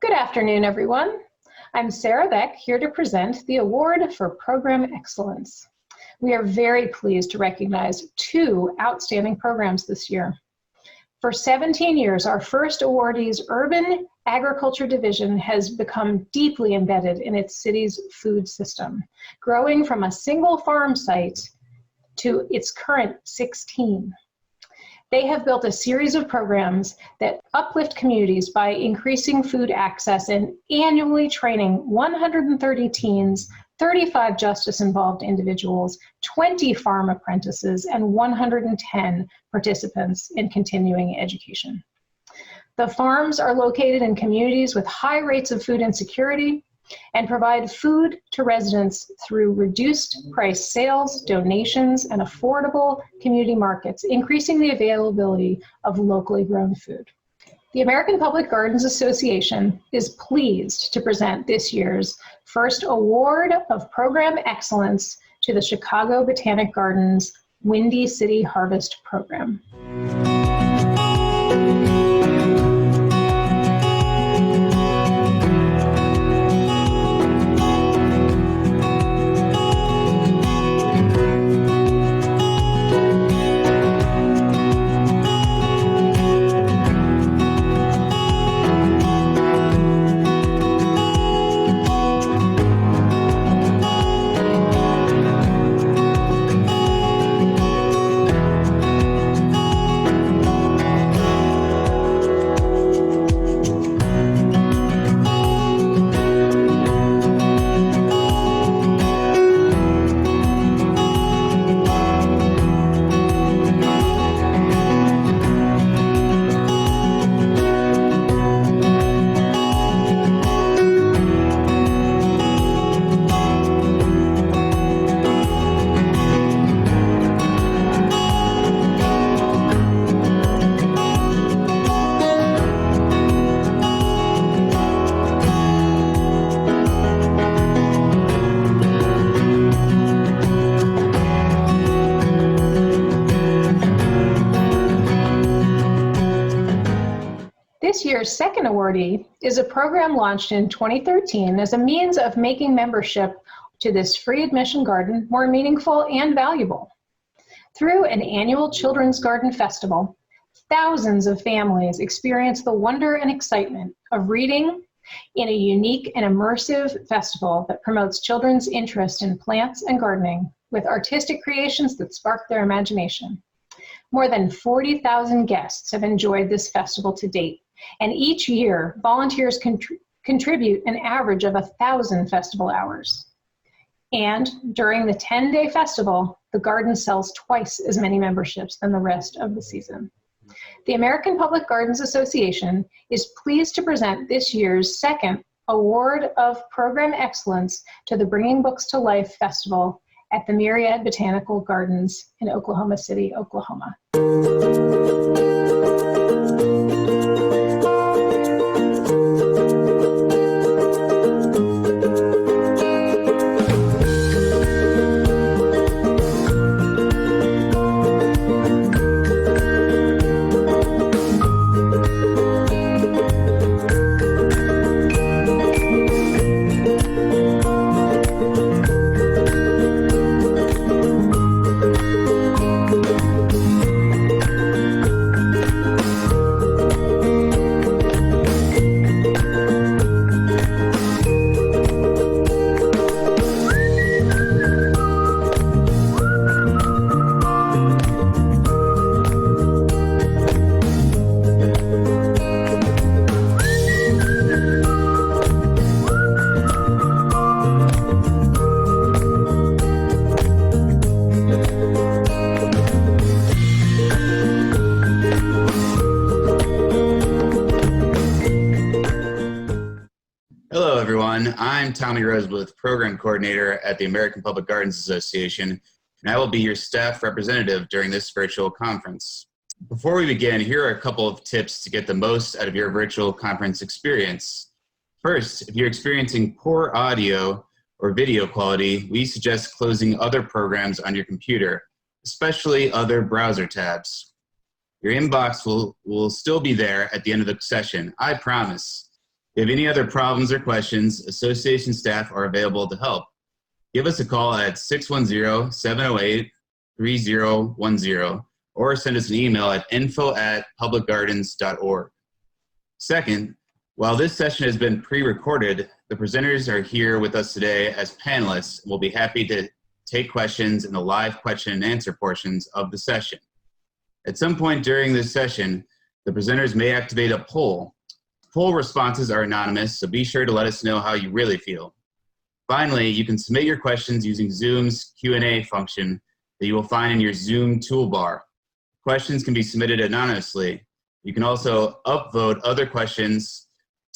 Good afternoon, everyone. I'm Sarah Beck, here to present the Award for Program Excellence. We are very pleased to recognize two outstanding programs this year. For 17 years, our first awardee's Urban Agriculture Division has become deeply embedded in its city's food system, growing from a single farm site to its current 16. They have built a series of programs that uplift communities by increasing food access and annually training 130 teens, 35 justice-involved individuals, 20 farm apprentices, and 110 participants in continuing education. The farms are located in communities with high rates of food insecurity and provide food to residents through reduced price sales, donations, and affordable community markets, increasing the availability of locally grown food. The American Public Gardens Association is pleased to present this year's first Award of Program Excellence to the Chicago Botanic Gardens Windy City Harvest Program. This year's second awardee is a program launched in 2013 as a means of making membership to this free admission garden more meaningful and valuable. Through an annual Children's Garden Festival, thousands of families experience the wonder and excitement of reading in a unique and immersive festival that promotes children's interest in plants and gardening with artistic creations that spark their imagination. More than 40,000 guests have enjoyed this festival to date. And each year, volunteers contribute an average of 1,000 festival hours. And during the 10-day festival, the garden sells twice as many memberships than the rest of the season. The American Public Gardens Association is pleased to present this year's second Award of Program Excellence to the Bringing Books to Life Festival at the Myriad Botanical Gardens in Oklahoma City, Oklahoma. Hello, everyone. I'm Tommy Rosebluth, Program Coordinator at the American Public Gardens Association, and I will be your staff representative during this virtual conference. Before we begin, here are a couple of tips to get the most out of your virtual conference experience. First, if you're experiencing poor audio or video quality, we suggest closing other programs on your computer, especially other browser tabs. Your inbox will still be there at the end of the session, I promise. If you have any other problems or questions, association staff are available to help. Give us a call at 610-708-3010 or send us an email at info@publicgardens.org. Second, while this session has been pre-recorded, the presenters are here with us today as panelists and will be happy to take questions in the live question and answer portions of the session. At some point during this session, the presenters may activate a poll. Poll responses are anonymous, so be sure to let us know how you really feel. Finally, you can submit your questions using Zoom's Q&A function that you will find in your Zoom toolbar. Questions can be submitted anonymously. You can also upvote other questions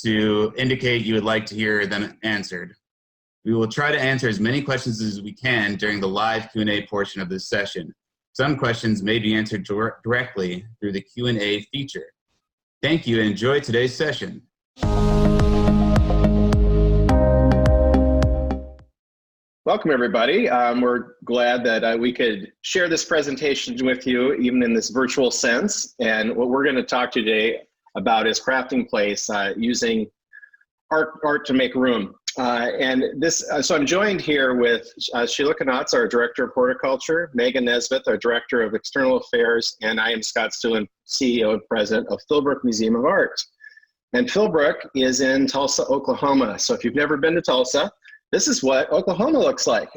to indicate you would like to hear them answered. We will try to answer as many questions as we can during the live Q&A portion of this session. Some questions may be answered directly through the Q&A feature. Thank you and enjoy today's session. Welcome, everybody. We're glad that we could share this presentation with you, even in this virtual sense. And what we're going to talk today about is crafting place using art to make room. So I'm joined here with Sheila Knotz, our Director of Horticulture, Megan Nesbitt, our Director of External Affairs, and I am Scott Stewart, CEO and President of Philbrook Museum of Art. And Philbrook is in Tulsa, Oklahoma. So if you've never been to Tulsa, this is what Oklahoma looks like.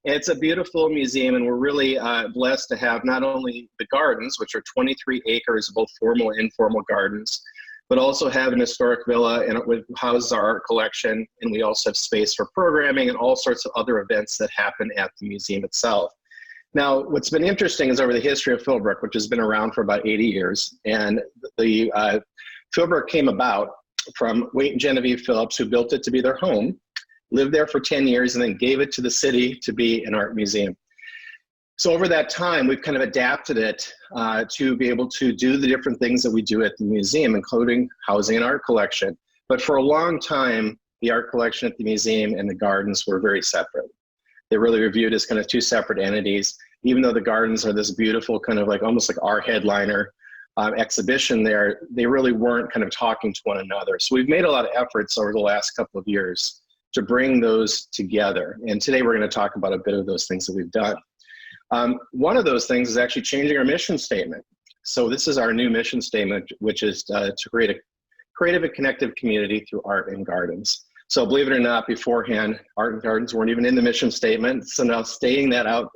It's a beautiful museum, and we're really blessed to have not only the gardens, which are 23 acres of both formal and informal gardens, but also have an historic villa, and it houses our art collection, and we also have space for programming and all sorts of other events that happen at the museum itself. Now, what's been interesting is over the history of Philbrook, which has been around for about 80 years, and the Philbrook came about from Wade and Genevieve Phillips, who built it to be their home, lived there for 10 years, and then gave it to the city to be an art museum. So over that time, we've kind of adapted it to be able to do the different things that we do at the museum, including housing an art collection. But for a long time, the art collection at the museum and the gardens were very separate. They really were viewed as kind of two separate entities, even though the gardens are this beautiful kind of like almost like our headliner exhibition there, they really weren't kind of talking to one another. So we've made a lot of efforts over the last couple of years to bring those together. And today we're going to talk about a bit of those things that we've done. One of those things is actually changing our mission statement. So this is our new mission statement, which is to create a creative and connective community through art and gardens. So believe it or not, beforehand, art and gardens weren't even in the mission statement. So now staying that out,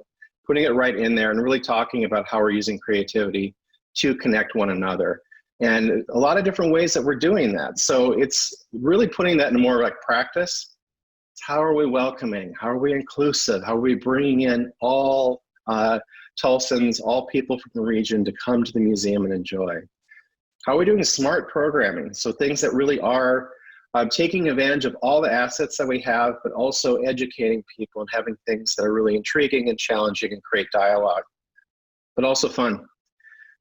putting it right in there and really talking about how we're using creativity to connect one another. And a lot of different ways that we're doing that. So it's really putting that in more like practice. How are we welcoming? How are we inclusive? How are we bringing in all Tulsans, all people from the region to come to the museum and enjoy? How are we doing smart programming? So things that really are taking advantage of all the assets that we have, but also educating people and having things that are really intriguing and challenging and create dialogue, but also fun.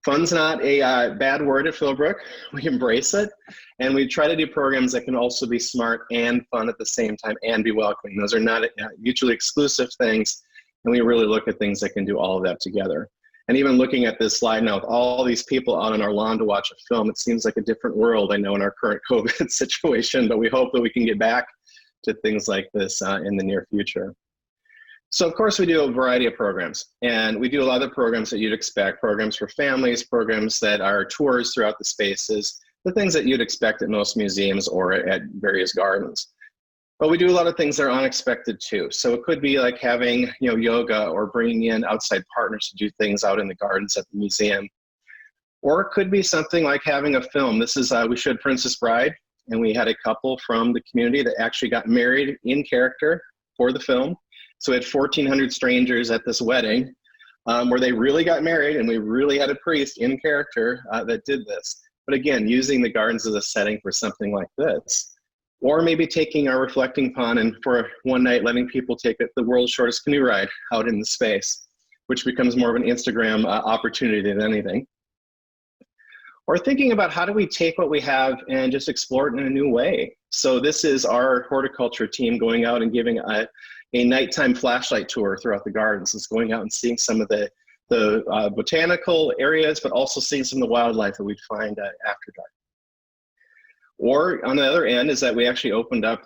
Fun's not a bad word at Philbrook. We embrace it, and we try to do programs that can also be smart and fun at the same time and be welcoming. Those are not mutually exclusive things, and we really look at things that can do all of that together. And even looking at this slide now with all these people out on our lawn to watch a film, it seems like a different world, I know, in our current COVID situation, but we hope that we can get back to things like this in the near future. So of course we do a variety of programs, and we do a lot of the programs that you'd expect, programs for families, programs that are tours throughout the spaces, the things that you'd expect at most museums or at various gardens. But we do a lot of things that are unexpected too. So it could be like having, yoga or bringing in outside partners to do things out in the gardens at the museum. Or it could be something like having a film. This is, we showed Princess Bride, and we had a couple from the community that actually got married in character for the film. So we had 1,400 strangers at this wedding where they really got married, and we really had a priest in character that did this. But again, using the gardens as a setting for something like this. Or maybe taking our reflecting pond and for one night letting people take the world's shortest canoe ride out in the space, which becomes more of an Instagram opportunity than anything. Or thinking about how do we take what we have and just explore it in a new way. So this is our horticulture team going out and giving a nighttime flashlight tour throughout the gardens. It's going out and seeing some of the botanical areas, but also seeing some of the wildlife that we'd find after dark. Or on the other end is that we actually opened up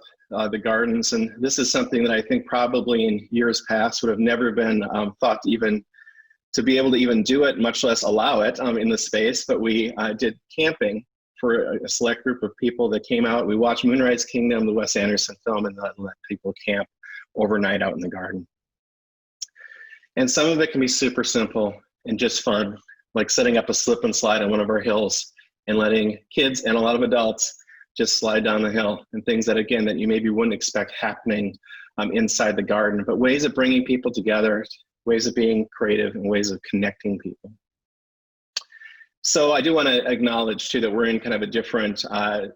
the gardens, and this is something that I think probably in years past would have never been thought to be able to even do it, much less allow it in the space. But we did camping for a select group of people that came out. We watched Moonrise Kingdom, the Wes Anderson film, and let people camp overnight out in the garden. And some of it can be super simple and just fun, like setting up a slip and slide on one of our hills and letting kids and a lot of adults just slide down the hill, and things that, again, that you maybe wouldn't expect happening inside the garden, but ways of bringing people together, ways of being creative, and ways of connecting people. So I do want to acknowledge too that we're in kind of a different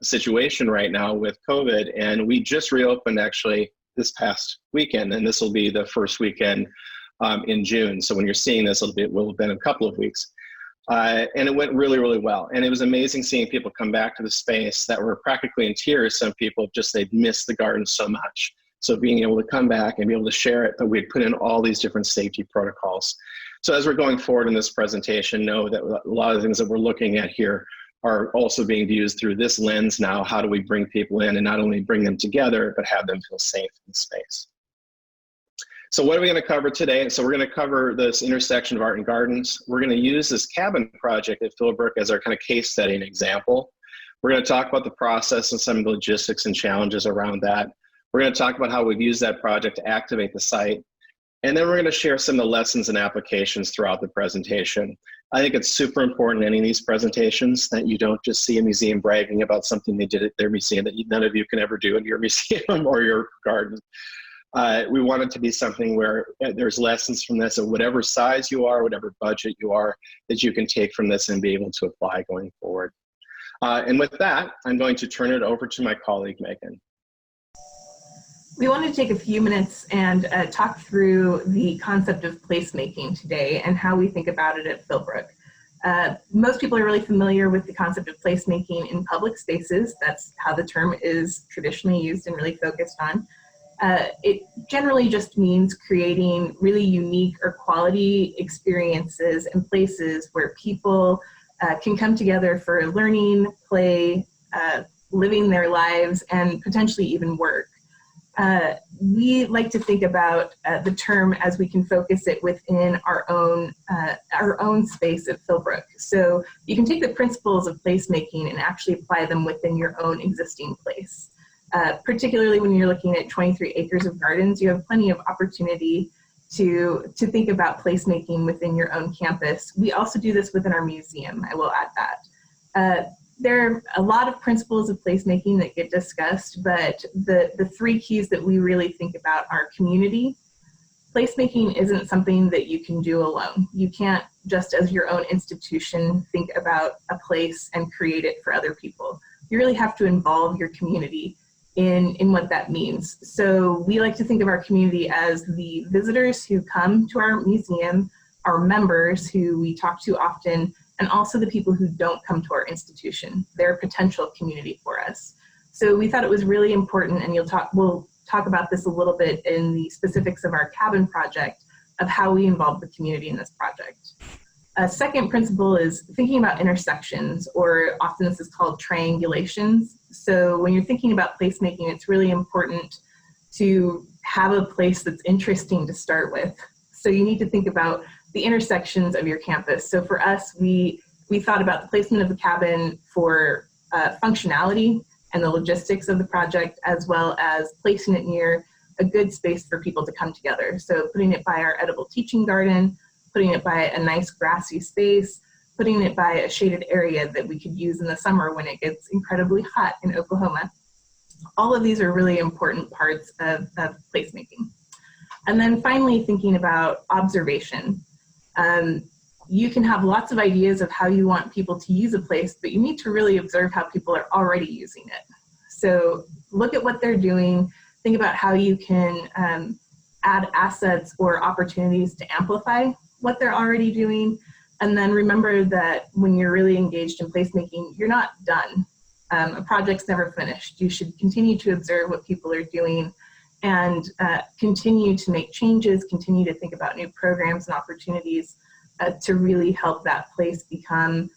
situation right now with COVID, and we just reopened actually this past weekend, and this will be the first weekend in June. So when you're seeing this, it will have been a couple of weeks. And it went really, really well. And it was amazing seeing people come back to the space that were practically in tears. Some people just, they'd missed the garden so much. So being able to come back and be able to share it, but we'd put in all these different safety protocols. So as we're going forward in this presentation, know that a lot of the things that we're looking at here are also being used through this lens now. How do we bring people in and not only bring them together, but have them feel safe in the space? So what are we going to cover today? So we're going to cover this intersection of art and gardens. We're going to use this cabin project at Philbrook as our kind of case study and example. We're going to talk about the process and some of the logistics and challenges around that. We're going to talk about how we've used that project to activate the site. And then we're going to share some of the lessons and applications throughout the presentation. I think it's super important in any of these presentations that you don't just see a museum bragging about something they did at their museum that none of you can ever do in your museum or your garden. We want it to be something where there's lessons from this at whatever size you are, whatever budget you are, that you can take from this and be able to apply going forward. And with that, I'm going to turn it over to my colleague, Megan. We wanted to take a few minutes and talk through the concept of placemaking today and how we think about it at Philbrook. Most people are really familiar with the concept of placemaking in public spaces. That's how the term is traditionally used and really focused on. It generally just means creating really unique or quality experiences and places where people can come together for learning, play, living their lives, and potentially even work. We like to think about the term as we can focus it within our own space at Philbrook. So you can take the principles of placemaking and actually apply them within your own existing place. Particularly when you're looking at 23 acres of gardens, you have plenty of opportunity to think about placemaking within your own campus. We also do this within our museum, I will add that. There are a lot of principles of placemaking that get discussed, but the three keys that we really think about are community. Placemaking isn't something that you can do alone. You can't just as your own institution think about a place and create it for other people. You really have to involve your community in what that means. So we like to think of our community as the visitors who come to our museum, our members who we talk to often, and also the people who don't come to our institution. They're a potential community for us. So we thought it was really important, and we'll talk about this a little bit in the specifics of our cabin project of how we involve the community in this project. A second principle is thinking about intersections, or often this is called triangulations. So when you're thinking about placemaking, it's really important to have a place that's interesting to start with. So you need to think about the intersections of your campus. So for us, we thought about the placement of the cabin for functionality and the logistics of the project, as well as placing it near a good space for people to come together. So putting it by our edible teaching garden, putting it by a nice grassy space, putting it by a shaded area that we could use in the summer when it gets incredibly hot in Oklahoma. All of these are really important parts of placemaking. And then finally, thinking about observation. You can have lots of ideas of how you want people to use a place, but you need to really observe how people are already using it. So look at what they're doing, think about how you can add assets or opportunities to amplify what they're already doing. And then remember that when you're really engaged in placemaking, you're not done. A project's never finished. You should continue to observe what people are doing and continue to make changes, continue to think about new programs and opportunities to really help that place become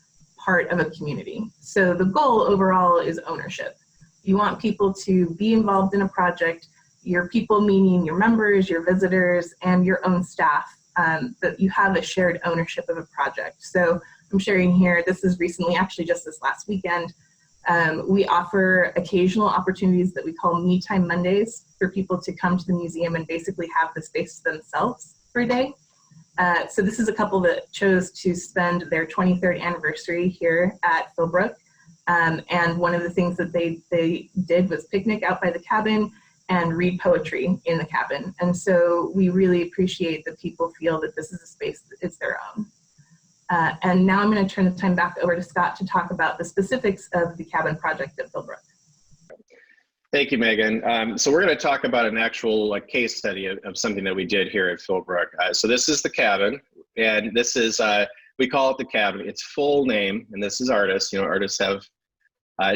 part of a community. So the goal overall is ownership. You want people to be involved in a project, your people meaning your members, your visitors, and your own staff, that you have a shared ownership of a project. So I'm sharing here, this is recently, actually just this last weekend, we offer occasional opportunities that we call Me Time Mondays for people to come to the museum and basically have the space to themselves for a day. So this is a couple that chose to spend their 23rd anniversary here at Philbrook. And one of the things that they did was picnic out by the cabin and read poetry in the cabin. And so we really appreciate that people feel that this is a space that is their own. And now I'm going to turn the time back over to Scott to talk about the specifics of the cabin project at Philbrook. Thank you, Megan. So we're going to talk about an actual case study of something that we did here at Philbrook. So this is the cabin, and this is, we call it the cabin. Its full name, and this is artists. You know, artists have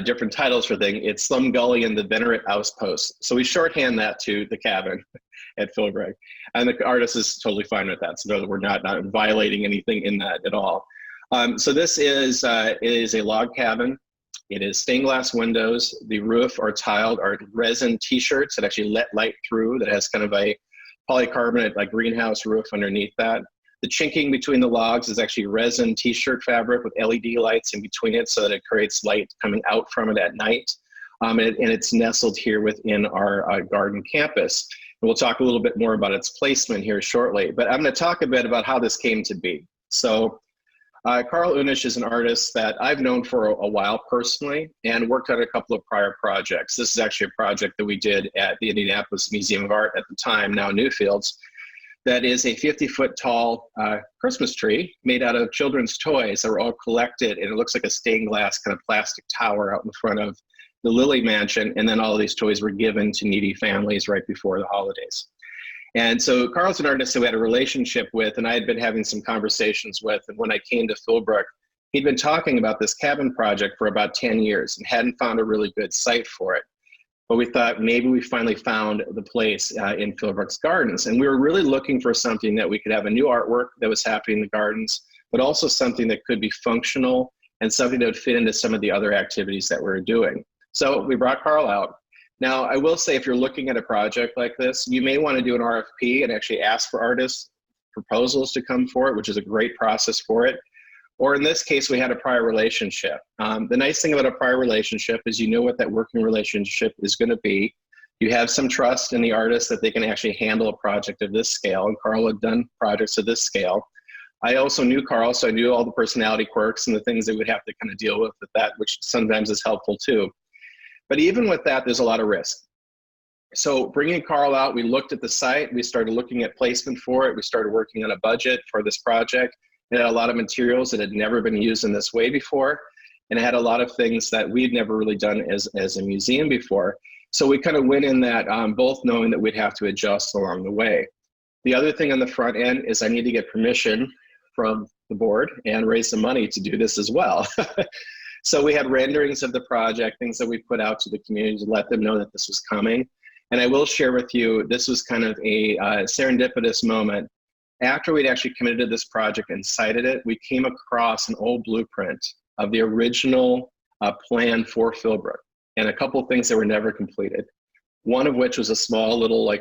different titles for things. It's Slum Gully and the Venerate Outpost. So we shorthand that to the cabin at Philbrook. And the artist is totally fine with that. So we're not violating anything in that at all. So this is a log cabin. It is stained glass windows. The roof are tiled, are resin t-shirts that actually let light through, that has kind of a polycarbonate greenhouse roof underneath that. The chinking between the logs is actually resin t-shirt fabric with LED lights in between it so that it creates light coming out from it at night. And it's nestled here within our garden campus. And we'll talk a little bit more about its placement here shortly, but I'm going to talk a bit about how this came to be. So Karl Unnasch is an artist that I've known for a while personally and worked on a couple of prior projects. This is actually a project that we did at the Indianapolis Museum of Art at the time, now Newfields. That is a 50-foot tall Christmas tree made out of children's toys that were all collected, and it looks like a stained glass kind of plastic tower out in front of the Lilly Mansion, and then all of these toys were given to needy families right before the holidays. And so Karl's an artist who we had a relationship with, and I had been having some conversations with, and when I came to Philbrook, he'd been talking about this cabin project for about 10 years and hadn't found a really good site for it. But we thought maybe we finally found the place in Philbrook's gardens. And we were really looking for something that we could have a new artwork that was happening in the gardens, but also something that could be functional and something that would fit into some of the other activities that we were doing. So we brought Karl out. Now, I will say if you're looking at a project like this, you may want to do an RFP and actually ask for artists' proposals to come for it, which is a great process for it. Or in this case, we had a prior relationship. The nice thing about a prior relationship is you know what that working relationship is going to be. You have some trust in the artist that they can actually handle a project of this scale, and Karl had done projects of this scale. I also knew Karl, so I knew all the personality quirks and the things they would have to kind of deal with that, which sometimes is helpful too. But even with that, there's a lot of risk. So bringing Karl out, we looked at the site, we started looking at placement for it, we started working on a budget for this project. It had a lot of materials that had never been used in this way before, and it had a lot of things that we'd never really done as a museum before. So we kind of went in that both knowing that we'd have to adjust along the way. The other thing on the front end is I need to get permission from the board and raise some money to do this as well. So we had renderings of the project, things that we put out to the community to let them know that this was coming. And I will share with you, this was kind of a serendipitous moment. After we'd actually committed to this project and cited it, we came across an old blueprint of the original plan for Philbrook and a couple of things that were never completed. One of which was a small little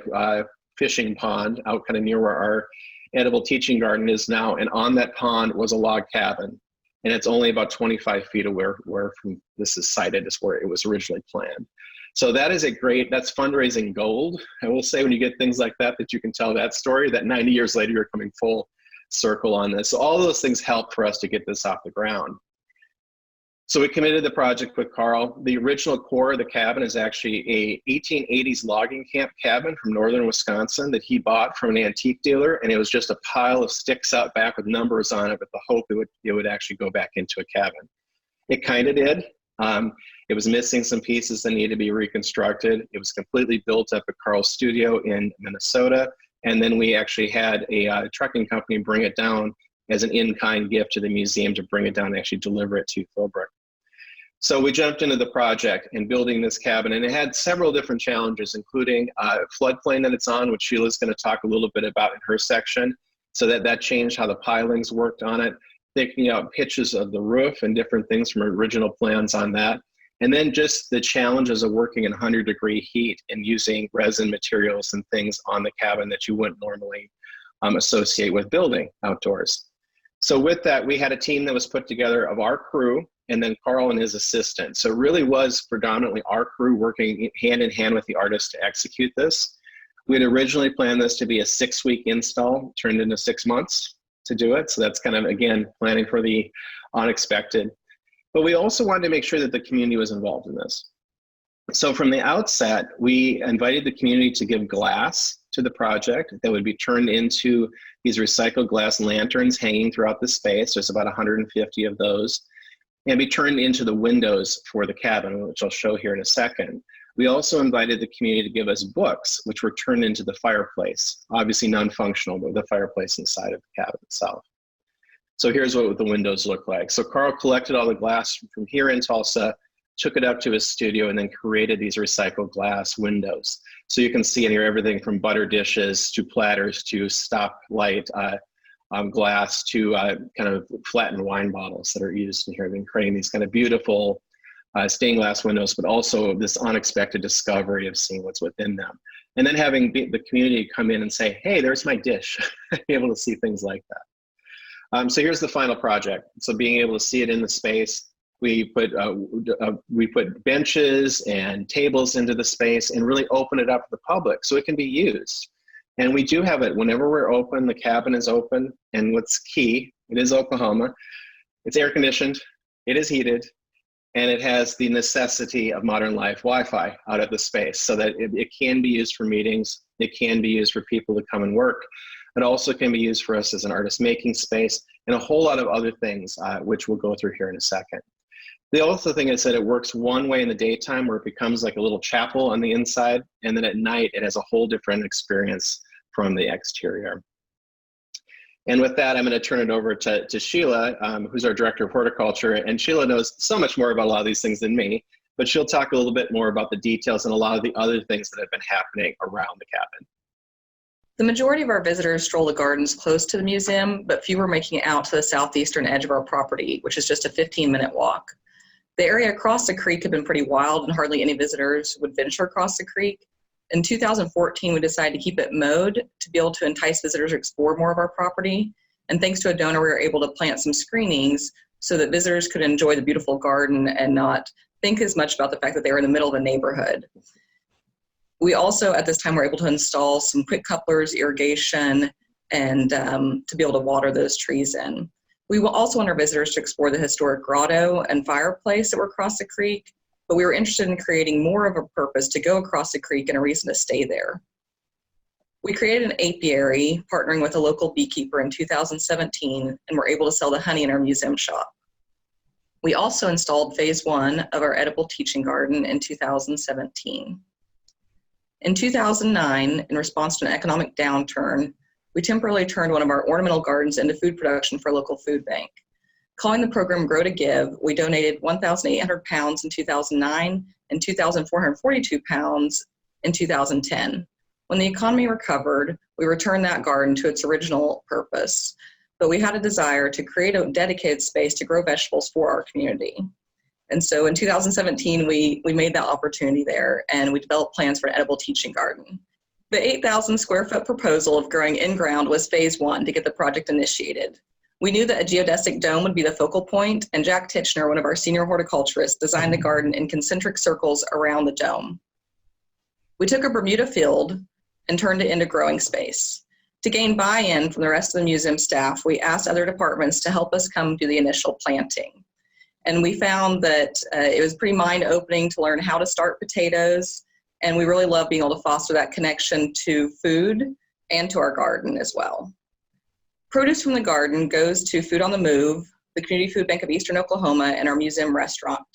fishing pond out kind of near where our edible teaching garden is now. And on that pond was a log cabin. And it's only about 25 feet away where from this is cited is where it was originally planned. So that is that's fundraising gold. I will say when you get things like that you can tell that story, that 90 years later, you're coming full circle on this. So all those things help for us to get this off the ground. So we committed the project with Karl. The original core of the cabin is actually a 1880s logging camp cabin from northern Wisconsin that he bought from an antique dealer, and it was just a pile of sticks out back with numbers on it with the hope it would actually go back into a cabin. It kind of did. It was missing some pieces that needed to be reconstructed. It was completely built up at Karl's studio in Minnesota, and then we actually had a trucking company bring it down as an in-kind gift to the museum to bring it down and actually deliver it to Philbrook. So we jumped into the project and building this cabin, and it had several different challenges, including floodplain that it's on, which Sheila's going to talk a little bit about in her section. So that changed how the pilings worked on it. thinking out pitches of the roof and different things from original plans on that. And then just the challenges of working in 100-degree heat and using resin materials and things on the cabin that you wouldn't normally associate with building outdoors. So with that, we had a team that was put together of our crew and then Karl and his assistant. So it really was predominantly our crew working hand in hand with the artist to execute this. We had originally planned this to be a 6-week install, turned into 6 months to do it. So that's kind of, again, planning for the unexpected. But we also wanted to make sure that the community was involved in this. So from the outset, we invited the community to give glass to the project that would be turned into these recycled glass lanterns hanging throughout the space. There's about 150 of those, and be turned into the windows for the cabin, which I'll show here in a second. We also invited the community to give us books, which were turned into the fireplace, obviously non-functional, but the fireplace inside of the cabin itself. So here's what the windows look like. So Karl collected all the glass from here in Tulsa, took it up to his studio, and then created these recycled glass windows. So you can see in here everything from butter dishes to platters to stoplight glass to kind of flattened wine bottles that are used in here. I've been creating these kind of beautiful stained glass windows, but also this unexpected discovery of seeing what's within them. And then having the community come in and say, hey, there's my dish, be able to see things like that. So here's the final project. So being able to see it in the space, we put benches and tables into the space and really open it up to the public so it can be used. And we do have it whenever we're open, the cabin is open. And what's key, it is Oklahoma, it's air conditioned, it is heated, and it has the necessity of modern life Wi-Fi out of the space so that it can be used for meetings, it can be used for people to come and work. It also can be used for us as an artist making space and a whole lot of other things, which we'll go through here in a second. The other thing is that it works one way in the daytime where it becomes like a little chapel on the inside, and then at night it has a whole different experience from the exterior. And with that, I'm going to turn it over to Sheila, who's our Director of Horticulture, and Sheila knows so much more about a lot of these things than me, but she'll talk a little bit more about the details and a lot of the other things that have been happening around the cabin. The majority of our visitors stroll the gardens close to the museum, but few are making it out to the southeastern edge of our property, which is just a 15-minute walk. The area across the creek had been pretty wild and hardly any visitors would venture across the creek. In 2014, we decided to keep it mowed to be able to entice visitors to explore more of our property. And thanks to a donor, we were able to plant some screenings so that visitors could enjoy the beautiful garden and not think as much about the fact that they were in the middle of a neighborhood. We also, at this time, were able to install some quick couplers, irrigation, and to be able to water those trees in. We will also want our visitors to explore the historic grotto and fireplace that were across the creek, but we were interested in creating more of a purpose to go across the creek and a reason to stay there. We created an apiary, partnering with a local beekeeper in 2017, and were able to sell the honey in our museum shop. We also installed phase 1 of our edible teaching garden in 2017. In 2009, in response to an economic downturn, we temporarily turned one of our ornamental gardens into food production for a local food bank. Calling the program Grow to Give, we donated 1,800 pounds in 2009 and 2,442 pounds in 2010. When the economy recovered, we returned that garden to its original purpose, but we had a desire to create a dedicated space to grow vegetables for our community. And so in 2017, we made that opportunity there, and we developed plans for an edible teaching garden. The 8,000 square foot proposal of growing in-ground was phase 1 to get the project initiated. We knew that a geodesic dome would be the focal point, and Jack Titchener, one of our senior horticulturists, designed the garden in concentric circles around the dome. We took a Bermuda field and turned it into growing space. To gain buy-in from the rest of the museum staff, we asked other departments to help us come do the initial planting. And we found that it was pretty mind-opening to learn how to start potatoes, and we really love being able to foster that connection to food and to our garden as well. Produce from the garden goes to Food on the Move, the Community Food Bank of Eastern Oklahoma, and our museum restaurant.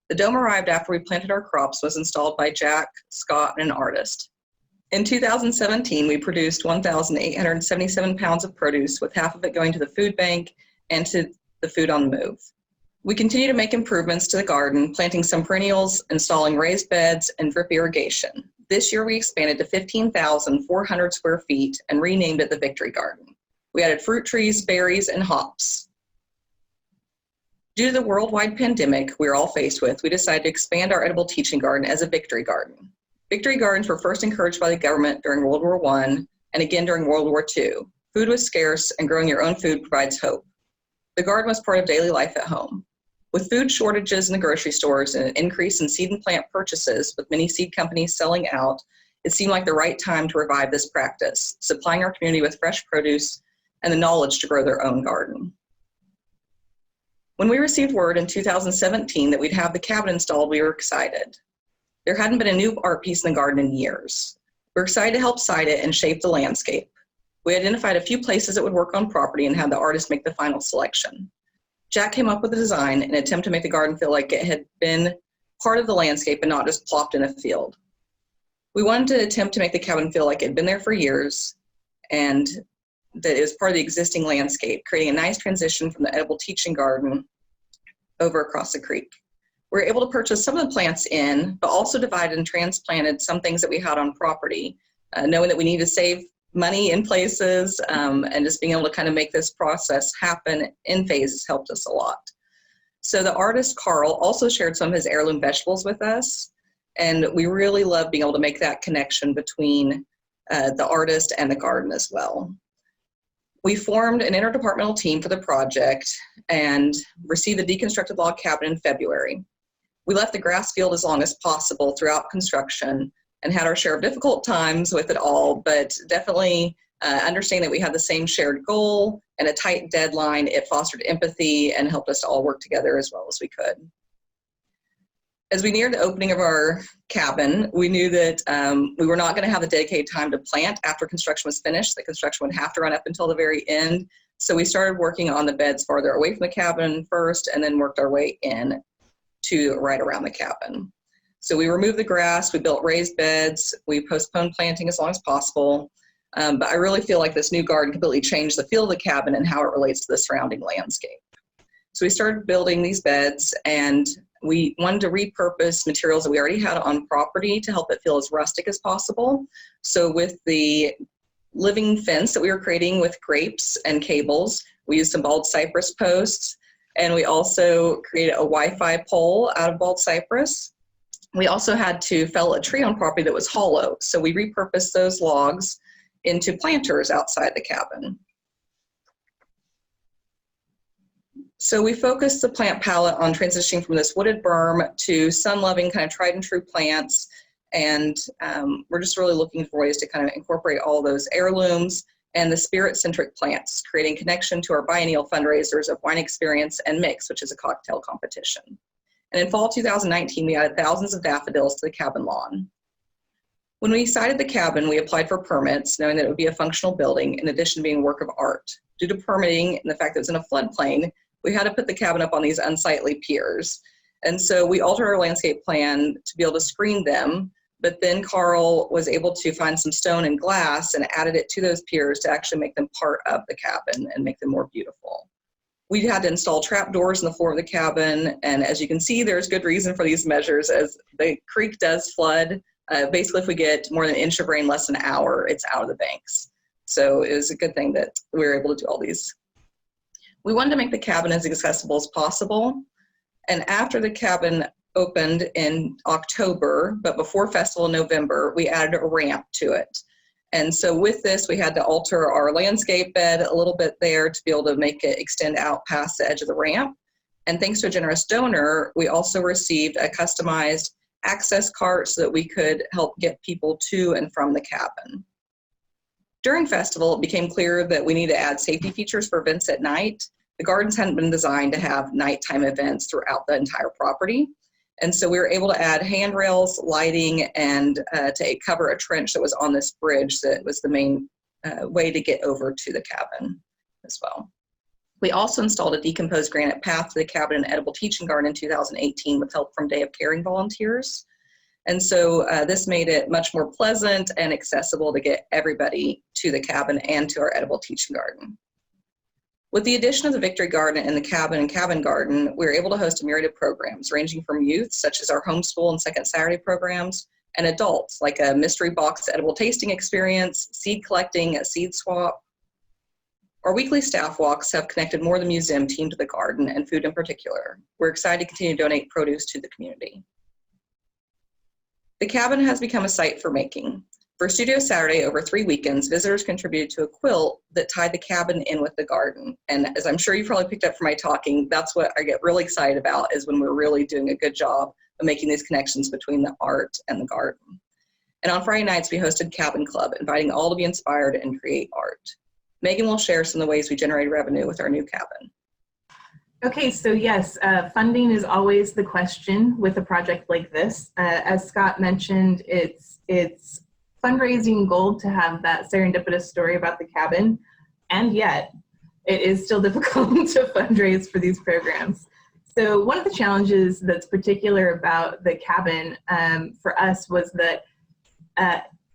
The dome arrived after we planted our crops, was installed by Jack, Scott, and an artist. In 2017, we produced 1,877 pounds of produce, with half of it going to the food bank and to the Food on the Move. We continue to make improvements to the garden, planting some perennials, installing raised beds, and drip irrigation. This year we expanded to 15,400 square feet and renamed it the Victory Garden. We added fruit trees, berries, and hops. Due to the worldwide pandemic we are all faced with, we decided to expand our edible teaching garden as a victory garden. Victory gardens were first encouraged by the government during World War I and again during World War II. Food was scarce and growing your own food provides hope. The garden was part of daily life at home. With food shortages in the grocery stores and an increase in seed and plant purchases, with many seed companies selling out, it seemed like the right time to revive this practice, supplying our community with fresh produce and the knowledge to grow their own garden. When we received word in 2017 that we'd have the cabin installed, we were excited. There hadn't been a new art piece in the garden in years. We're excited to help site it and shape the landscape. We identified a few places that would work on property and had the artist make the final selection. Jack came up with a design in an attempt to make the garden feel like it had been part of the landscape and not just plopped in a field. We wanted to attempt to make the cabin feel like it had been there for years and that it was part of the existing landscape, creating a nice transition from the edible teaching garden over across the creek. We were able to purchase some of the plants in, but also divided and transplanted some things that we had on property, knowing that we need to save money in places and just being able to kind of make this process happen in phases helped us a lot. So the artist Karl also shared some of his heirloom vegetables with us, and we really love being able to make that connection between the artist and the garden as well. We formed an interdepartmental team for the project and received the deconstructed log cabin in February. We left the grass field as long as possible throughout construction and had our share of difficult times with it all, but definitely understanding that we had the same shared goal and a tight deadline, it fostered empathy and helped us to all work together as well as we could. As we neared the opening of our cabin, we knew that we were not going to have the dedicated time to plant after construction was finished. The construction would have to run up until the very end. So we started working on the beds farther away from the cabin first and then worked our way in to right around the cabin. So we removed the grass, we built raised beds, we postponed planting as long as possible. But I really feel like this new garden completely changed the feel of the cabin and how it relates to the surrounding landscape. So we started building these beds and we wanted to repurpose materials that we already had on property to help it feel as rustic as possible. So with the living fence that we were creating with grapes and cables, we used some bald cypress posts, and we also created a Wi-Fi pole out of bald cypress. We also had to fell a tree on property that was hollow, so we repurposed those logs into planters outside the cabin. So we focused the plant palette on transitioning from this wooded berm to sun-loving kind of tried and true plants, and we're just really looking for ways to kind of incorporate all those heirlooms and the spirit-centric plants, creating connection to our biennial fundraisers of Wine Experience and Mix, which is a cocktail competition. And in fall 2019, we added thousands of daffodils to the cabin lawn. When we sited the cabin, we applied for permits, knowing that it would be a functional building, in addition to being a work of art. Due to permitting and the fact that it was in a floodplain, we had to put the cabin up on these unsightly piers. And so we altered our landscape plan to be able to screen them, but then Karl was able to find some stone and glass and added it to those piers to actually make them part of the cabin and make them more beautiful. We had to install trap doors in the floor of the cabin, and as you can see, there's good reason for these measures as the creek does flood. Basically, if we get more than an inch of rain less than an hour, it's out of the banks. So it was a good thing that we were able to do all these. We wanted to make the cabin as accessible as possible, and after the cabin opened in October, but before festival in November, we added a ramp to it. And so with this, we had to alter our landscape bed a little bit there to be able to make it extend out past the edge of the ramp. And thanks to a generous donor, we also received a customized access cart so that we could help get people to and from the cabin. During festival, it became clear that we need to add safety features for events at night. The gardens hadn't been designed to have nighttime events throughout the entire property. And so we were able to add handrails, lighting, and to cover a trench that was on this bridge that was the main way to get over to the cabin as well. We also installed a decomposed granite path to the cabin and edible teaching garden in 2018 with help from Day of Caring volunteers. And so this made it much more pleasant and accessible to get everybody to the cabin and to our edible teaching garden. With the addition of the Victory Garden and the cabin and cabin garden, we were able to host a myriad of programs ranging from youth, such as our homeschool and Second Saturday programs, and adults, like a mystery box edible tasting experience, seed collecting, a seed swap, Our weekly staff walks have connected more of the museum team to the garden and food in particular. We're excited to continue to donate produce to the community. The cabin has become a site for making. For Studio Saturday, over 3 weekends, visitors contributed to a quilt that tied the cabin in with the garden. And as I'm sure you've probably picked up from my talking, that's what I get really excited about, is when we're really doing a good job of making these connections between the art and the garden. And on Friday nights, we hosted Cabin Club, inviting all to be inspired and create art. Megan will share some of the ways we generate revenue with our new cabin. Okay, so yes, funding is always the question with a project like this. As Scott mentioned, it's fundraising goal to have that serendipitous story about the cabin, and yet it is still difficult to fundraise for these programs. So one of the challenges that's particular about the cabin for us was that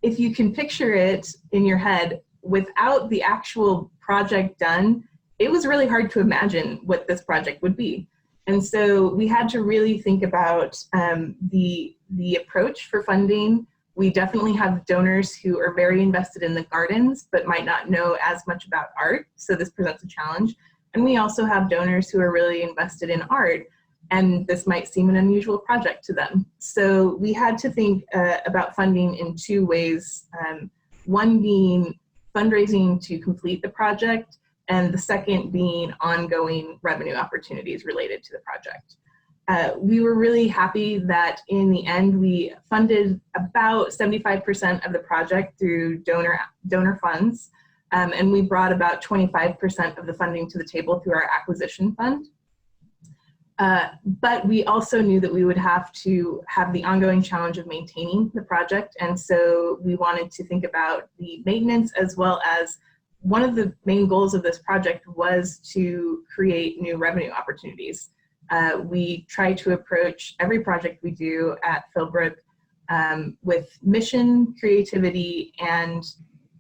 if you can picture it in your head without the actual project done, it was really hard to imagine what this project would be. And so we had to really think about the approach for funding. We definitely have donors who are very invested in the gardens, but might not know as much about art. So this presents a challenge. And we also have donors who are really invested in art, and this might seem an unusual project to them. So we had to think about funding in 2 ways. One being fundraising to complete the project, and the second being ongoing revenue opportunities related to the project. We were really happy that in the end we funded about 75% of the project through donor funds, and we brought about 25% of the funding to the table through our acquisition fund. But we also knew that we would have to have the ongoing challenge of maintaining the project, and so we wanted to think about the maintenance, as well as one of the main goals of this project was to create new revenue opportunities. We try to approach every project we do at Philbrook with mission, creativity, and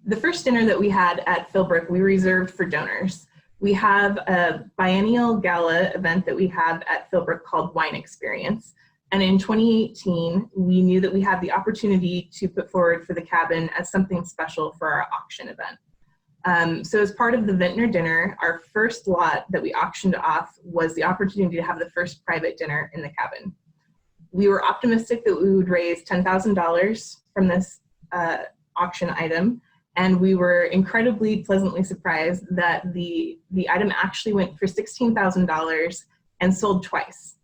the first dinner that we had at Philbrook, we reserved for donors. We have a biennial gala event that we have at Philbrook called Wine Experience. And in 2018, we knew that we had the opportunity to put forward for the cabin as something special for our auction event. So as part of the vintner dinner, our first lot that we auctioned off was the opportunity to have the first private dinner in the cabin. We were optimistic that we would raise $10,000 from this auction item, and we were incredibly pleasantly surprised that the item actually went for $16,000 and sold twice.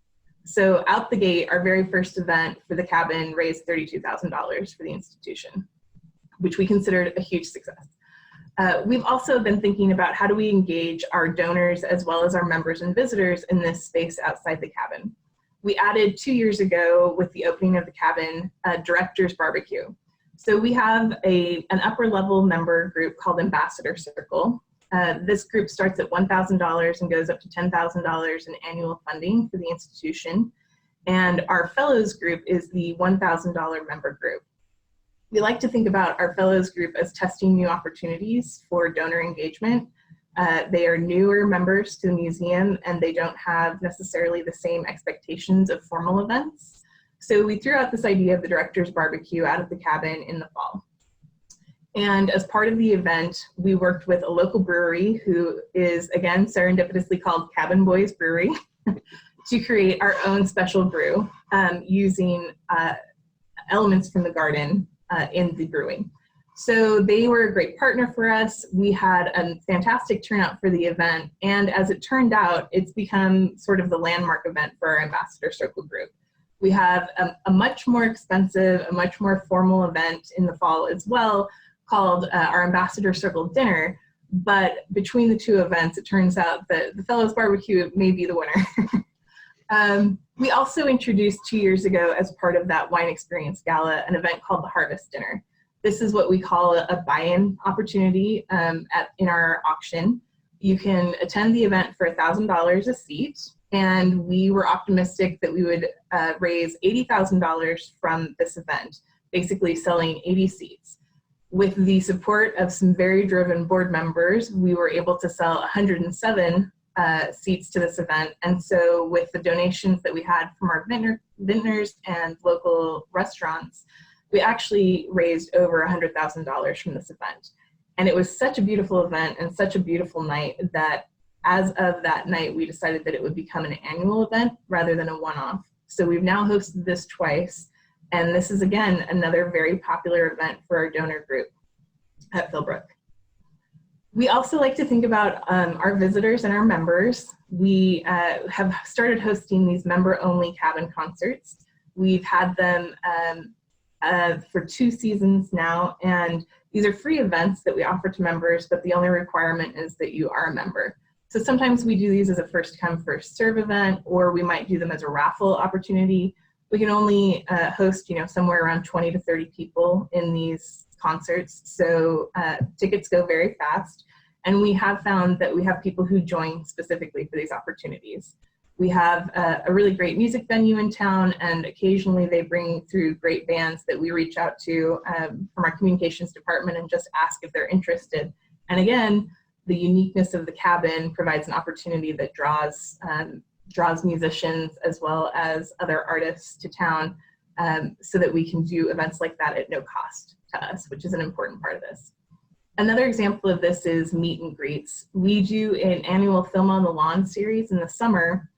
So out the gate, our very first event for the cabin raised $32,000 for the institution, which we considered a huge success. We've also been thinking about how do we engage our donors as well as our members and visitors in this space outside the cabin. We added 2 years ago with the opening of the cabin, a director's barbecue. So we have an upper level member group called Ambassador Circle. This group starts at $1,000 and goes up to $10,000 in annual funding for the institution. And our fellows group is the $1,000 member group. We like to think about our fellows group as testing new opportunities for donor engagement. They are newer members to the museum, and they don't have necessarily the same expectations of formal events. So we threw out this idea of the director's barbecue out of the cabin in the fall. And as part of the event, we worked with a local brewery who is, again, serendipitously called Cabin Boys Brewery to create our own special brew using elements from the garden in the brewing. So they were a great partner for us. We had a fantastic turnout for the event. And as it turned out, it's become sort of the landmark event for our Ambassador Circle group. We have a much more expensive, a much more formal event in the fall as well, called our Ambassador Circle Dinner. But between the two events, it turns out that the Fellows Barbecue may be the winner. We also introduced 2 years ago, as part of that Wine Experience Gala, an event called the Harvest Dinner. This is what we call a buy-in opportunity in our auction. You can attend the event for $1,000 a seat, and we were optimistic that we would raise $80,000 from this event, basically selling 80 seats. With the support of some very driven board members, we were able to sell 107 seats to this event. And so with the donations that we had from our vintners and local restaurants, we actually raised over $100,000 from this event. And it was such a beautiful event and such a beautiful night that as of that night, we decided that it would become an annual event rather than a one-off. So we've now hosted this twice. And this is, again, another very popular event for our donor group at Philbrook. We also like to think about our visitors and our members. We have started hosting these member-only cabin concerts. We've had them for 2 seasons now, and these are free events that we offer to members, but the only requirement is that you are a member. So sometimes we do these as a first come, first serve event, or we might do them as a raffle opportunity. We can only host, somewhere around 20 to 30 people in these concerts. So tickets go very fast. And we have found that we have people who join specifically for these opportunities. We have a really great music venue in town, and occasionally they bring through great bands that we reach out to from our communications department and just ask if they're interested. And again, the uniqueness of the cabin provides an opportunity that draws musicians as well as other artists to town, so that we can do events like that at no cost to us, which is an important part of this. Another example of this is meet and greets. We do an annual Film on the Lawn series in the summer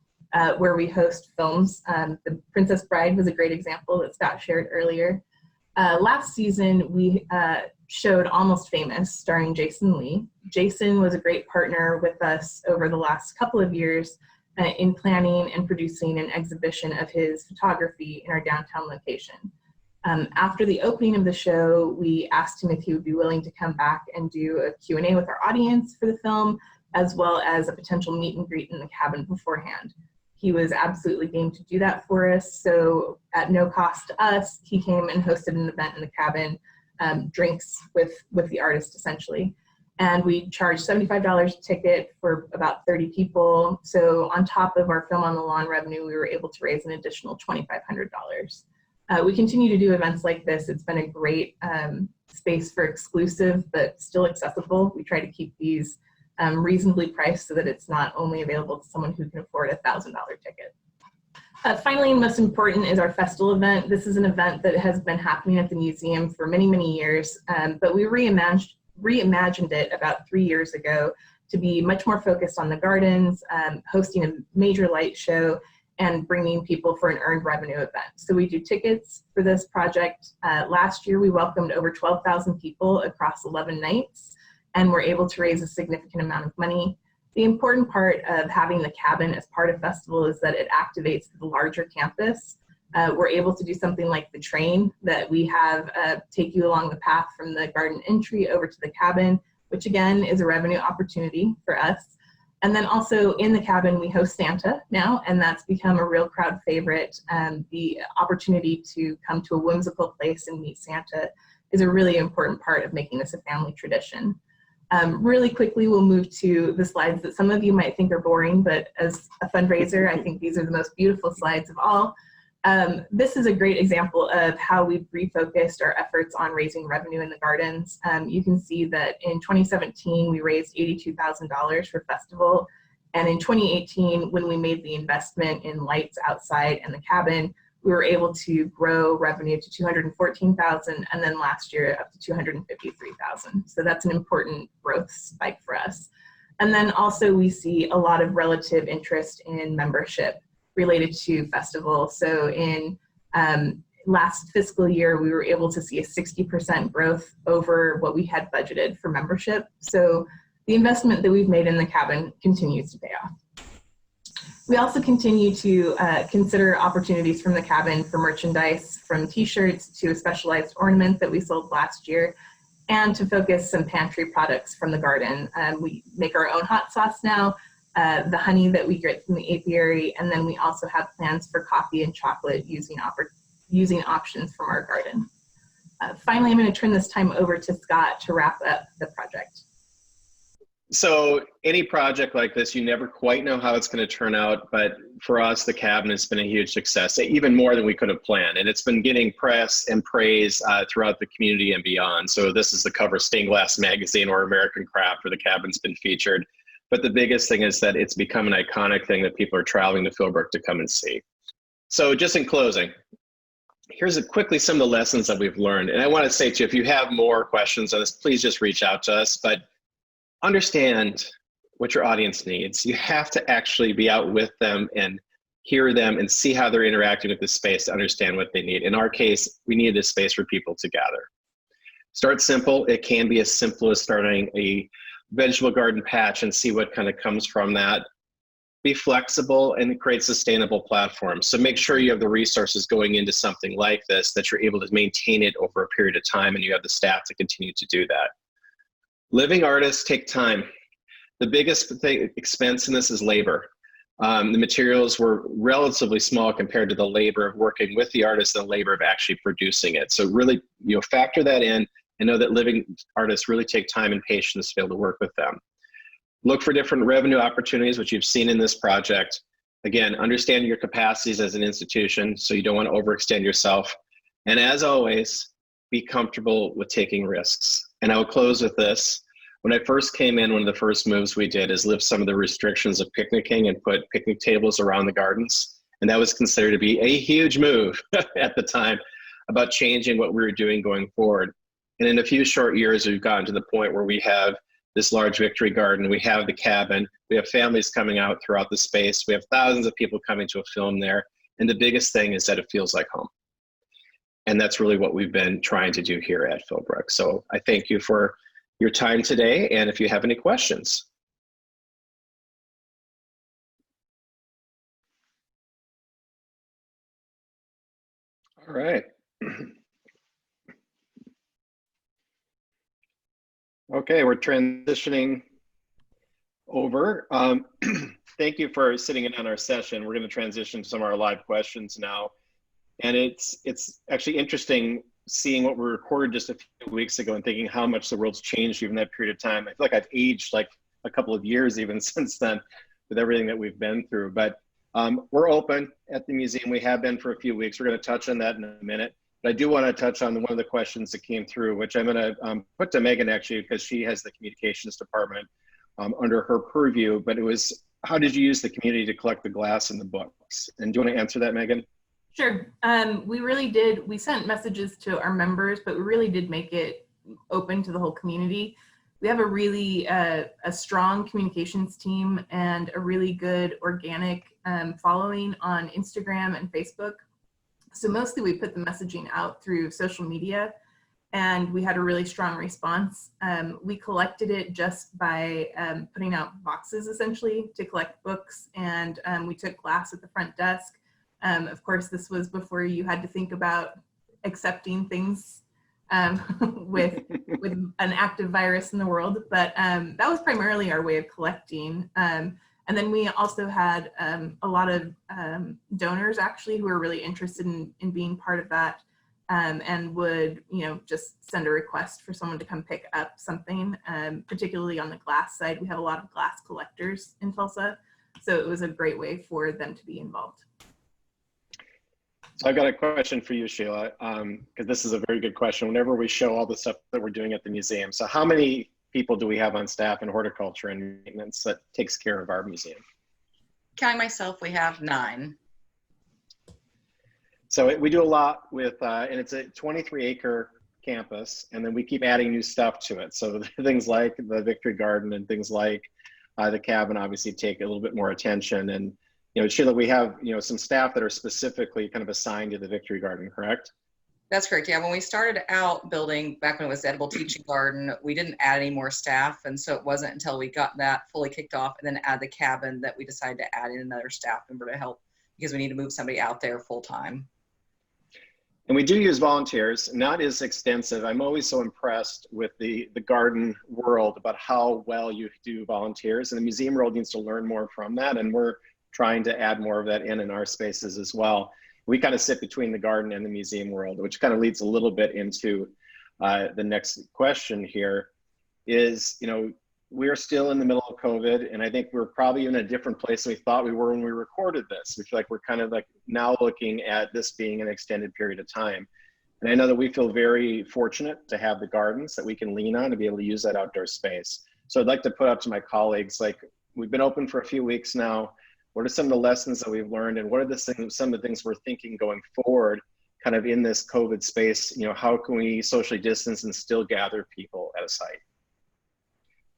where we host films. The Princess Bride was a great example that Scott shared earlier. Last season, we showed Almost Famous, starring Jason Lee. Jason was a great partner with us over the last couple of years in planning and producing an exhibition of his photography in our downtown location. After the opening of the show, we asked him if he would be willing to come back and do a Q&A with our audience for the film, as well as a potential meet and greet in the cabin beforehand. He was absolutely game to do that for us, so at no cost to us, he came and hosted an event in the cabin, drinks with the artist essentially. And we charged $75 a ticket for about 30 people. So on top of our Film on the Lawn revenue, we were able to raise an additional $2,500. We continue to do events like this. It's been a great space for exclusive, but still accessible. We try to keep these reasonably priced so that it's not only available to someone who can afford a $1,000 ticket. Finally, and most important, is our festival event. This is an event that has been happening at the museum for many, many years, but we reimagined it about 3 years ago to be much more focused on the gardens, hosting a major light show, and bringing people for an earned revenue event. So we do tickets for this project. Last year, we welcomed over 12,000 people across 11 nights, and we're able to raise a significant amount of money. The important part of having the cabin as part of festival is that it activates the larger campus. We're able to do something like the train that we have take you along the path from the garden entry over to the cabin, which again is a revenue opportunity for us. And then also in the cabin, we host Santa now, and that's become a real crowd favorite. The opportunity to come to a whimsical place and meet Santa is a really important part of making this a family tradition. Really quickly, we'll move to the slides that some of you might think are boring, but as a fundraiser, I think these are the most beautiful slides of all. This is a great example of how we've refocused our efforts on raising revenue in the gardens. You can see that in 2017, we raised $82,000 for festival. And in 2018, when we made the investment in lights outside and the cabin, we were able to grow revenue to $214,000, and then last year up to $253,000. So that's an important growth spike for us. And then also we see a lot of relative interest in membership related to festival. So in last fiscal year, we were able to see a 60% growth over what we had budgeted for membership. So the investment that we've made in the cabin continues to pay off. We also continue to consider opportunities from the cabin for merchandise, from t-shirts to a specialized ornament that we sold last year, and to focus some pantry products from the garden. We make our own hot sauce now, the honey that we get from the apiary, and then we also have plans for coffee and chocolate using options from our garden. Finally, I'm going to turn this time over to Scott to wrap up the project. So any project like this, you never quite know how it's going to turn out, but for us, the cabin has been a huge success, even more than we could have planned. And it's been getting press and praise throughout the community and beyond. So this is the cover of Stained Glass Magazine or American Craft, where the cabin's been featured. But the biggest thing is that it's become an iconic thing that people are traveling to Philbrook to come and see. So just in closing, here's quickly some of the lessons that we've learned. And I want to say to you, if you have more questions on this, please just reach out to us. But understand what your audience needs. You have to actually be out with them and hear them and see how they're interacting with the space to understand what they need. In our case, we needed a space for people to gather. Start simple. It can be as simple as starting a vegetable garden patch and see what kind of comes from that. Be flexible and create sustainable platforms. So make sure you have the resources going into something like this, that you're able to maintain it over a period of time and you have the staff to continue to do that. Living artists take time. The biggest expense in this is labor. The materials were relatively small compared to the labor of working with the artist and the labor of actually producing it. So really, factor that in and know that living artists really take time and patience to be able to work with them. Look for different revenue opportunities, which you've seen in this project. Again, understand your capacities as an institution, so you don't want to overextend yourself. And as always, be comfortable with taking risks. And I will close with this. When I first came in, one of the first moves we did is lift some of the restrictions of picnicking and put picnic tables around the gardens. And that was considered to be a huge move at the time about changing what we were doing going forward. And in a few short years, we've gotten to the point where we have this large victory garden, we have the cabin, we have families coming out throughout the space, we have thousands of people coming to a film there. And the biggest thing is that it feels like home. And that's really what we've been trying to do here at Philbrook. So I thank you for your time today, and if you have any questions. All right. Okay, we're transitioning over. Thank you for sitting in on our session. We're going to transition to some of our live questions now. And it's actually interesting seeing what we recorded just a few weeks ago and thinking how much the world's changed even that period of time. I feel like I've aged like a couple of years even since then with everything that we've been through. But we're open at the museum. We have been for a few weeks. We're going to touch on that in a minute. But I do want to touch on one of the questions that came through, which I'm going to put to Megan actually, because she has the communications department under her purview. But it was, how did you use the community to collect the glass and the books? And do you want to answer that, Megan? Sure. We really did. We sent messages to our members, but we really did make it open to the whole community. We have a really a strong communications team and a really good organic following on Instagram and Facebook. So mostly we put the messaging out through social media, and we had a really strong response. We collected it just by putting out boxes essentially to collect books, and we took glass at the front desk. Of course, this was before you had to think about accepting things with an active virus in the world, but that was primarily our way of collecting. And then we also had a lot of donors actually who were really interested in being part of that, and would just send a request for someone to come pick up something. Particularly on the glass side, we have a lot of glass collectors in Tulsa, so it was a great way for them to be involved. So I've got a question for you, Sheila, because this is a very good question. Whenever we show all the stuff that we're doing at the museum, so how many people do we have on staff in horticulture and maintenance that takes care of our museum? Counting myself, we have 9. So we do a lot with, and it's a 23-acre campus, and then we keep adding new stuff to it. So things like the Victory Garden and things like the cabin obviously take a little bit more attention. And Sheila, we have some staff that are specifically kind of assigned to the Victory Garden, correct? That's correct. Yeah, when we started out building, back when it was the Edible Teaching Garden, we didn't add any more staff. And so it wasn't until we got that fully kicked off and then add the cabin that we decided to add in another staff member to help, because we need to move somebody out there full time. And we do use volunteers, not as extensive. I'm always so impressed with the garden world about how well you do volunteers, and the museum world needs to learn more from that. And we're trying to add more of that in our spaces as well. We kind of sit between the garden and the museum world, which kind of leads a little bit into the next question here is, we're still in the middle of COVID, and I think we're probably in a different place than we thought we were when we recorded this. We feel like we're kind of like now looking at this being an extended period of time. And I know that we feel very fortunate to have the gardens that we can lean on to be able to use that outdoor space. So I'd like to put up to my colleagues, like, we've been open for a few weeks now. What are some of the lessons that we've learned, and what are some of the things we're thinking going forward kind of in this COVID space, how can we socially distance and still gather people at a site?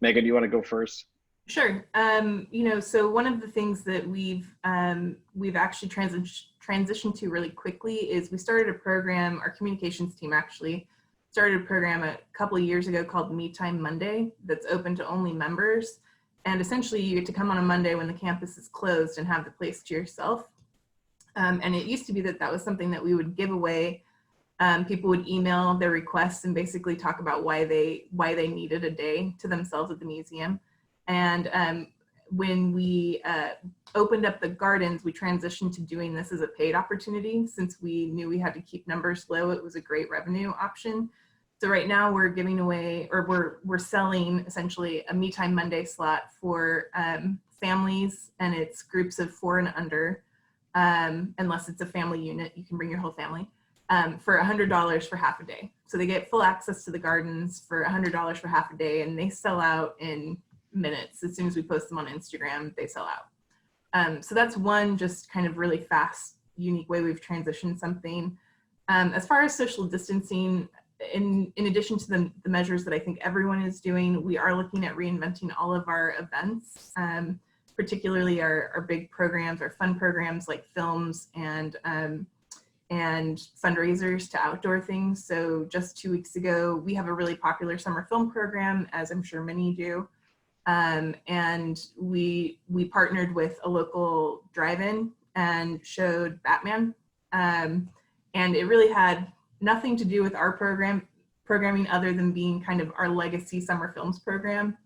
Megan, do you want to go first? Sure. So one of the things that we've actually transitioned to really quickly is we started a program, our communications team actually started a program a couple of years ago called Me Time Monday that's open to only members. And essentially you get to come on a Monday when the campus is closed and have the place to yourself. And it used to be that was something that we would give away. People would email their requests and basically talk about why they needed a day to themselves at the museum. And when we opened up the gardens, we transitioned to doing this as a paid opportunity. Since we knew we had to keep numbers low, it was a great revenue option. So right now we're giving away, or we're selling essentially a Me Time Monday slot for families, and it's groups of 4 and under. Unless it's a family unit, you can bring your whole family, for $100 for half a day. So they get full access to the gardens for $100 for half a day, and they sell out in minutes. As soon as we post them on Instagram, they sell out. So that's one just kind of really fast, unique way we've transitioned something. As far as social distancing, in addition to the measures that I think everyone is doing, we are looking at reinventing all of our events. Particularly our big programs, our fun programs like films and fundraisers to outdoor things. So just 2 weeks ago, we have a really popular summer film program, as I'm sure many do. And we partnered with a local drive-in and showed Batman. And it really had nothing to do with our programming other than being kind of our legacy summer films program.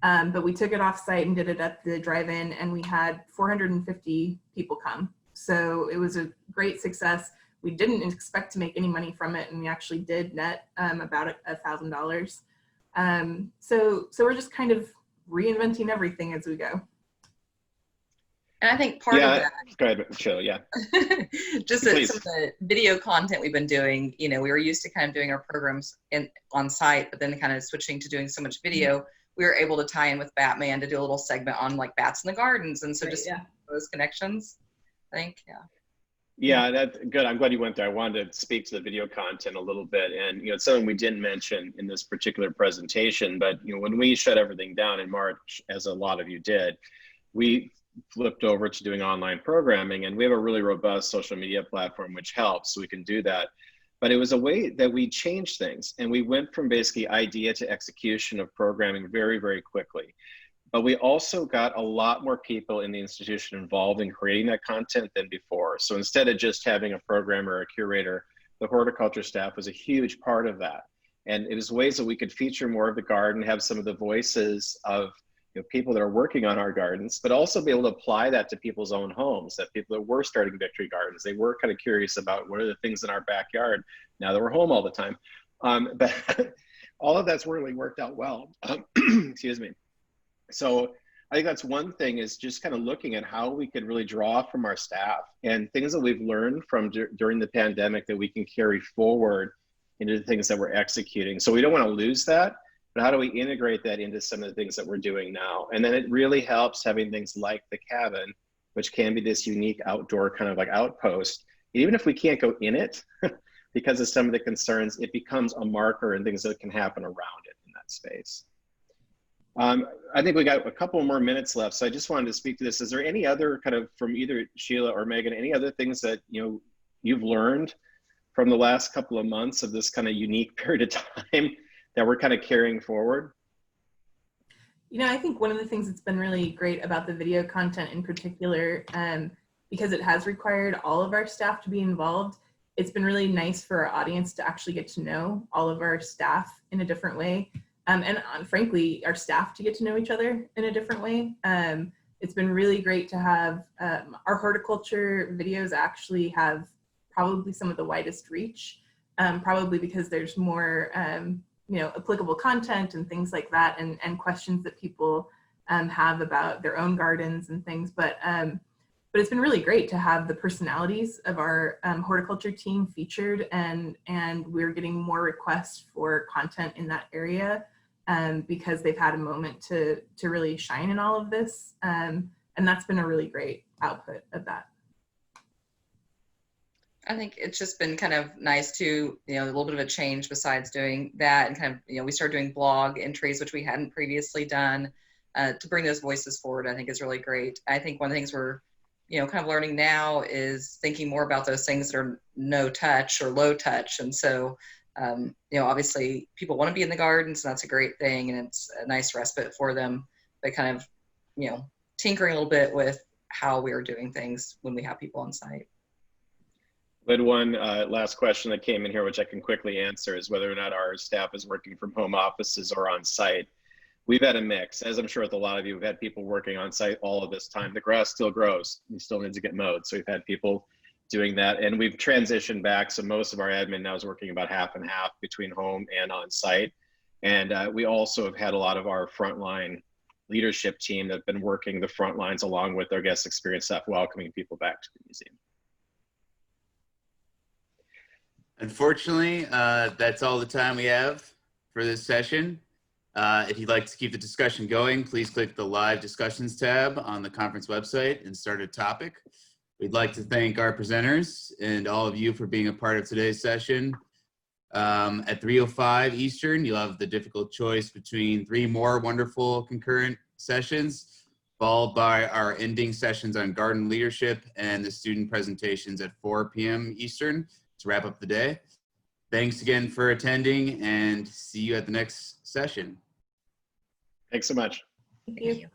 But we took it off site and did it at the drive-in, and we had 450 people come. So it was a great success. We didn't expect to make any money from it, and we actually did net about $1,000. So we're just kind of reinventing everything as we go. And I think part of that, go ahead, Jill, yeah. just some of the video content we've been doing, we were used to kind of doing our programs on site, but then kind of switching to doing so much video, we were able to tie in with Batman to do a little segment on like bats in the gardens. And so those connections, I think, Yeah, that's good. I'm glad you went there. I wanted to speak to the video content a little bit. And, it's something we didn't mention in this particular presentation, but, when we shut everything down in March, as a lot of you did, we flipped over to doing online programming, and we have a really robust social media platform, which helps, so we can do that. But it was a way that we changed things, and we went from basically idea to execution of programming very, very quickly. But we also got a lot more people in the institution involved in creating that content than before. So instead of just having a programmer or a curator, the horticulture staff was a huge part of that. And it was ways that we could feature more of the garden, have some of the voices of people that are working on our gardens, but also be able to apply that to people's own homes, that people that were starting victory gardens, they were kind of curious about what are the things in our backyard now that we're home all the time. But all of that's really worked out well. Excuse me. So I think that's one thing, is just kind of looking at how we could really draw from our staff and things that we've learned from during the pandemic that we can carry forward into the things that we're executing. So we don't want to lose that. But how do we integrate that into some of the things that we're doing now? And then it really helps having things like the cabin, which can be this unique outdoor kind of like outpost. Even if we can't go in it, because of some of the concerns, it becomes a marker and things that can happen around it in that space. I think we got a couple more minutes left, so I just wanted to speak to this. Is there any other kind of, from either Sheila or Megan, any other things that you've learned from the last couple of months of this kind of unique period of time that we're kind of carrying forward? I think one of the things that's been really great about the video content in particular, because it has required all of our staff to be involved, it's been really nice for our audience to actually get to know all of our staff in a different way. And frankly, our staff to get to know each other in a different way. It's been really great to have our horticulture videos actually have probably some of the widest reach, probably because there's more applicable content and things like that, and questions that people have about their own gardens and things. But it's been really great to have the personalities of our horticulture team featured, and we're getting more requests for content in that area because they've had a moment to really shine in all of this. And that's been a really great output of that. I think it's just been kind of nice to, a little bit of a change besides doing that, and kind of, we started doing blog entries, which we hadn't previously done, to bring those voices forward. I think is really great. I think one of the things we're, kind of learning now is thinking more about those things that are no touch or low touch. And so, obviously people want to be in the gardens, and that's a great thing, and it's a nice respite for them, but kind of, tinkering a little bit with how we are doing things when we have people on site. We had one last question that came in here, which I can quickly answer, is whether or not our staff is working from home offices or on site. We've had a mix. As I'm sure with a lot of you, we've had people working on site all of this time. The grass still grows. You still need to get mowed. So we've had people doing that. And we've transitioned back. So most of our admin now is working about half and half between home and on site. And we also have had a lot of our frontline leadership team that have been working the front lines along with their guest experience staff, welcoming people back to the museum. Unfortunately, that's all the time we have for this session. If you'd like to keep the discussion going, please click the live discussions tab on the conference website and start a topic. We'd like to thank our presenters and all of you for being a part of today's session. At 3:05 Eastern, you'll have the difficult choice between 3 more wonderful concurrent sessions, followed by our ending sessions on garden leadership and the student presentations at 4 p.m. Eastern to wrap up the day. Thanks again for attending, and see you at the next session. Thanks so much. Thank you.